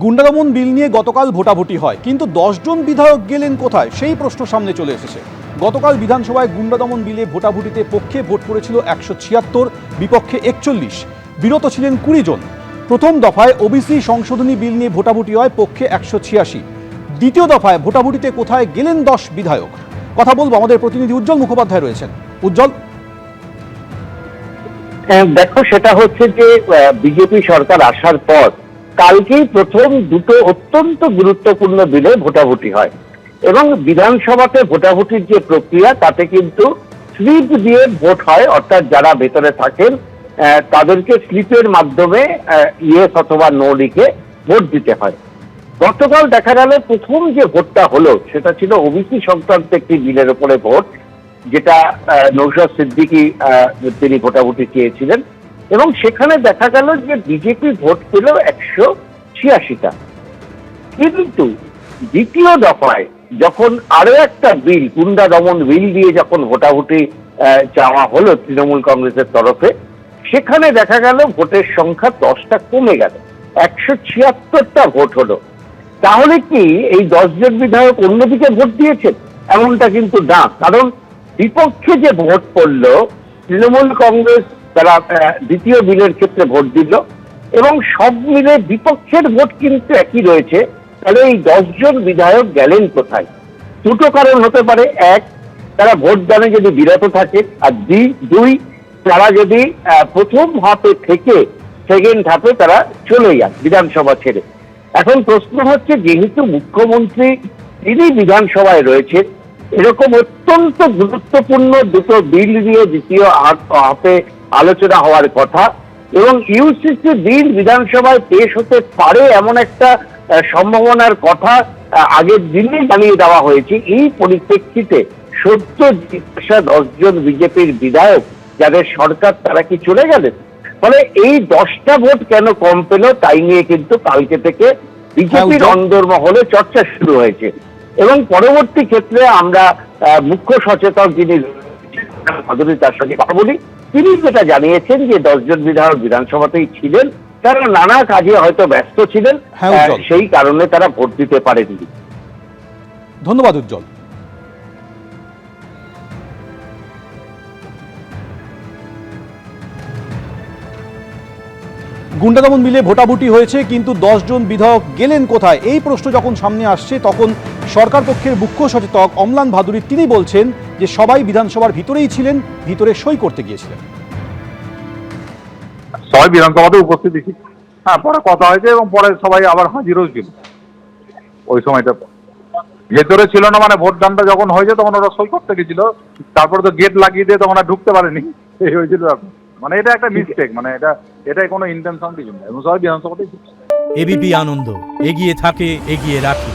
গুন্ডা দমন বিল নিয়ে গতকাল ভোটাভুটি হয়, কিন্তু 10 জন বিধায়ক গেলেন কোথায় সেই প্রশ্ন সামনে চলে এসেছে। গতকাল বিধানসভায় গুন্ডা দমন বিলে ভোটাভুটিতে পক্ষে ভোট পড়েছিল 176, বিপক্ষে 41, বিরত ছিলেন 20 জন। প্রথম দফায় ওবিসি সংশোধনী বিল নিয়ে ভোটাভুটি হয়, পক্ষে 186। দ্বিতীয় দফায় ভোটাভুটিতে কোথায় গেলেন 10 বিধায়ক, কথা বলবো। আমাদের প্রতিনিধি উজ্জ্বল মুখোপাধ্যায় রয়েছেন। উজ্জ্বল, দেখো, সেটা হচ্ছে যে বিজেপি সরকার আসার পর কালকেই প্রথম দুটো অত্যন্ত গুরুত্বপূর্ণ বিলে ভোটাভুটি হয় এবং বিধানসভাতে ভোটাভুটির যে প্রক্রিয়া তাতে কিন্তু স্লিপ দিয়ে ভোট হয়, অর্থাৎ যারা ভেতরে থাকেন তাদেরকে স্লিপের মাধ্যমে ইয়েস অথবা নো লিখে ভোট দিতে হয়। গতকাল দেখা গেল প্রথম যে ভোটটা হলো সেটা ছিল ওবিসি সংক্রান্ত একটি বিলের উপরে ভোট, যেটা নৌশাদ সিদ্দিকী তিনি ভোটাভুটি চেয়েছিলেন এবং সেখানে দেখা গেল যে বিজেপি ভোট পেল 186টা। কিন্তু দ্বিতীয় দফায় যখন আরো একটা বিল, গুন্ডা দমন বিল দিয়ে যখন ভোটাভুটি চাওয়া হলো তৃণমূল কংগ্রেসের তরফে, সেখানে দেখা গেল ভোটের সংখ্যা 10টা কমে গেল, 176টা ভোট হলো। তাহলে কি এই 10 জন বিধায়ক অন্যদিকে ভোট দিয়েছেন? এমনটা কিন্তু না, কারণ বিপক্ষে যে ভোট পড়লো তৃণমূল কংগ্রেস তারা দ্বিতীয় বিলের ক্ষেত্রে ভোট দিল এবং সব মিলে বিপক্ষের ভোট কিন্তু একই রয়েছে। তাহলে এই 10 জন বিধায়ক গেলেন কোথায়? দুটো কারণ হতে পারে। এক, তারা ভোটদানে যদি বিরত থাকে, আর দুই, তারা যদি প্রথম ধাপে থেকে সেকেন্ড ধাপে তারা চলে যান বিধানসভা ছেড়ে। এখন প্রশ্ন হচ্ছে, যেহেতু মুখ্যমন্ত্রী তিনি বিধানসভায় রয়েছেন, এরকম অত্যন্ত গুরুত্বপূর্ণ দুটো বিল নিয়ে দ্বিতীয় হাতে আলোচনা হওয়ার কথা এবং ইউসিসি বিল বিধানসভায় পেশ হতে পারে এমন একটা সম্ভাবনার কথা আগের দিনেই জানিয়ে দেওয়া হয়েছে। এই পরিপ্রেক্ষিতে সদ্য জিজ্ঞাসা 10 জন বিজেপির বিধায়ক যাদের সরকার, তারা কি চলে গেলেন? ফলে এই 10টা ভোট কেন কম পেল তাই নিয়ে কিন্তু কালকে থেকে বিজেপির অন্দরমহলে চর্চা শুরু হয়েছে এবং পরবর্তী ক্ষেত্রে আমরা মুখ্য সচেতক যিনি তার সঙ্গে কথা বলি, তিনি যেটা জানিয়েছেন যে 10 জন বিধায়ক বিধানসভাতেই ছিলেন, তারা নানা কাজে হয়তো ব্যস্ত ছিলেন, সেই কারণে তারা ভোট দিতে পারেননি। ধন্যবাদ উজ্জ্বল। গুন্ডা দমন বিলে ভোটাভুটি হয়েছে, কিন্তু 10 জন বিধায়ক গেলেন কোথায় এই প্রশ্ন যখন সামনে আসছে, তখন সরকার পক্ষের মুখ্য সচেতক অম্লান ভাদুরী তিনি বলছেন যে সবাই বিধানসভার ভিতরেই ছিলেন, ভিতরে সই করতে গিয়েছিলেন। সবাই বিধানসভাতে উপস্থিত ছিল, হ্যাঁ, পরে কথা হয়েছে এবং পরে সবাই আবার হাজিরও ছিল। ওই সময়টা ভেতরে ছিল না, মানে ভোট দানটা যখন হয়েছে তখন ওরা সই করতে গেছিল, তারপরে তো গেট লাগিয়ে দিয়ে তখন আর ঢুকতে পারেনি, এই হয়েছিল ব্যাপার। মানে এটা একটা মিস্টেক, মানে এটাই কোনো ইন্টেনশন কিছু না, এবং সবাই বিধানসভাতেই। এবিপি আনন্দ, এগিয়ে থাকে, এগিয়ে রাখে।